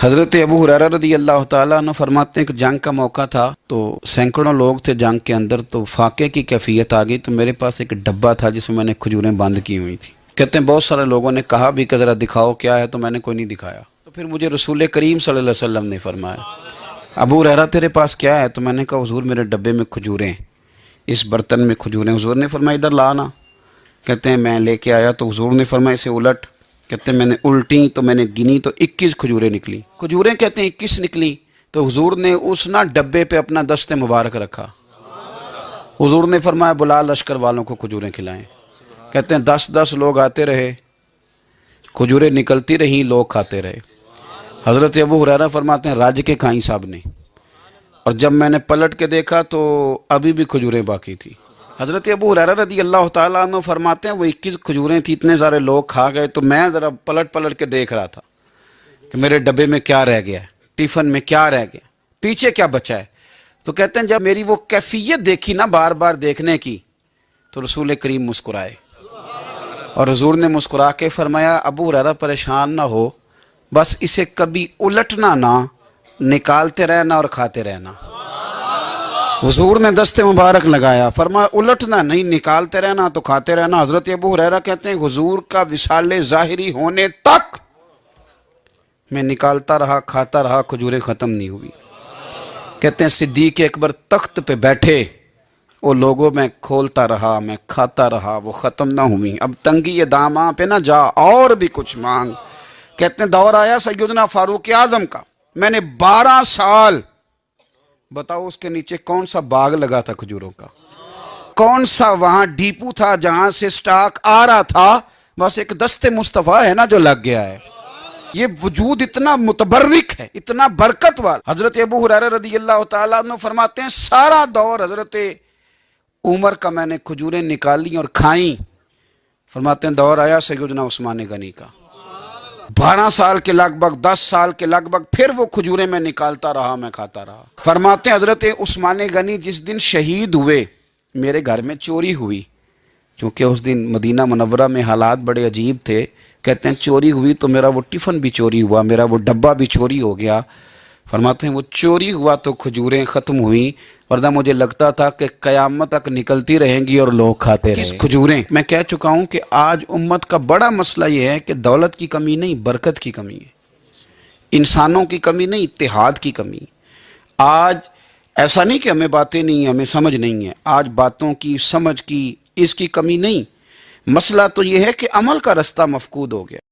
حضرت ابو ہریرہ رضی اللہ تعالیٰ عنہ فرماتے ہیں کہ جنگ کا موقع تھا تو سینکڑوں لوگ تھے جنگ کے اندر، تو فاقے کی کیفیت آ گئی، تو میرے پاس ایک ڈبہ تھا جس میں نے کھجوریں بند کی ہوئی تھی۔ کہتے ہیں بہت سارے لوگوں نے کہا بھی کہ ذرا دکھاؤ کیا ہے، تو میں نے کوئی نہیں دکھایا۔ تو پھر مجھے رسول کریم صلی اللہ علیہ وسلم نے فرمایا ابو ہریرہ تیرے پاس کیا ہے؟ تو میں نے کہا حضور میرے ڈبے میں کھجوریں، اس برتن میں کھجوریں۔ حضور نے فرمایا ادھر لانا۔ کہتے ہیں میں لے کے آیا تو حضور نے فرمایا اسے الٹ۔ کہتے ہیں میں نے الٹی تو میں نے گنی تو 21 کھجوریں نکلی۔ کھجوریں کہتے ہیں 21 نکلی، تو حضور نے اس ڈبے پہ اپنا دست مبارک رکھا۔ حضور نے فرمایا بلا لشکر والوں کو کھجوریں کھلائیں۔ کہتے ہیں 10 لوگ آتے رہے، کھجوریں نکلتی رہیں، لوگ کھاتے رہے۔ حضرت ابو ہریرہ فرماتے ہیں راج کے کھائیں صاحب نے، اور جب میں نے پلٹ کے دیکھا تو ابھی بھی کھجوریں باقی تھی۔ حضرت ابو ہریرہ رضی اللہ تعالیٰ عنہ فرماتے ہیں وہ 21 کھجوریں تھی، اتنے سارے لوگ کھا گئے، تو میں ذرا پلٹ کے دیکھ رہا تھا کہ میرے ڈبے میں کیا رہ گیا ہے، ٹیفن میں کیا رہ گیا، پیچھے کیا بچا ہے۔ تو کہتے ہیں جب میری وہ کیفیت دیکھی نا بار بار دیکھنے کی، تو رسول کریم مسکرائے، اور حضور نے مسکرا کے فرمایا ابو ہریرہ پریشان نہ ہو، بس اسے کبھی الٹنا نہ، نکالتے رہنا اور کھاتے رہنا۔ حضور نے دست مبارک لگایا، فرمایا الٹنا نہیں، نکالتے رہنا تو کھاتے رہنا۔ حضرت ابو ہریرہ کہتے ہیں حضور کا وصال ظاہری ہونے تک میں نکالتا رہا، کھاتا رہا، کھجوریں ختم نہیں ہوئی۔ کہتے ہیں صدیق اکبر تخت پہ بیٹھے، وہ لوگوں میں کھولتا رہا، میں کھاتا رہا، وہ ختم نہ ہوئی۔ اب تنگی داماں پہ نہ جا اور بھی کچھ مانگ۔ کہتے ہیں دور آیا سیدنا فاروق اعظم کا، میں نے 12 سال، بتاؤ اس کے نیچے کون سا باغ لگا تھا کھجوروں کا، کون سا وہاں ڈیپو تھا جہاں سے سٹاک آ رہا تھا، بس ایک دست مصطفیٰ ہے نا جو لگ گیا ہے۔ یہ وجود اتنا متبرک ہے، اتنا برکت والا۔ حضرت ابو ہریرہ رضی اللہ تعالیٰ عنہ فرماتے ہیں سارا دور حضرت عمر کا میں نے کھجوریں نکالی اور کھائیں۔ فرماتے ہیں دور آیا سیدنا عثمان غنی کا، 12 سال کے لگ بھگ، 10 سال کے لگ بھگ، پھر وہ کھجوریں میں نکالتا رہا، میں کھاتا رہا۔ فرماتے ہیں حضرت عثمان غنی جس دن شہید ہوئے، میرے گھر میں چوری ہوئی، کیونکہ اس دن مدینہ منورہ میں حالات بڑے عجیب تھے۔ کہتے ہیں چوری ہوئی تو میرا وہ ٹفن بھی چوری ہوا، میرا وہ ڈبہ بھی چوری ہو گیا۔ فرماتے ہیں وہ چوری ہوا تو کھجوریں ختم ہوئیں، ورنہ مجھے لگتا تھا کہ قیامت تک نکلتی رہیں گی اور لوگ کھاتے رہیں گے۔ کھجوریں میں کہہ چکا ہوں کہ آج امت کا بڑا مسئلہ یہ ہے کہ دولت کی کمی نہیں، برکت کی کمی ہے، انسانوں کی کمی نہیں، اتحاد کی کمی۔ آج ایسا نہیں کہ ہمیں باتیں نہیں ہیں، ہمیں سمجھ نہیں ہے، آج باتوں کی، سمجھ کی، اس کی کمی نہیں، مسئلہ تو یہ ہے کہ عمل کا رستہ مفقود ہو گیا۔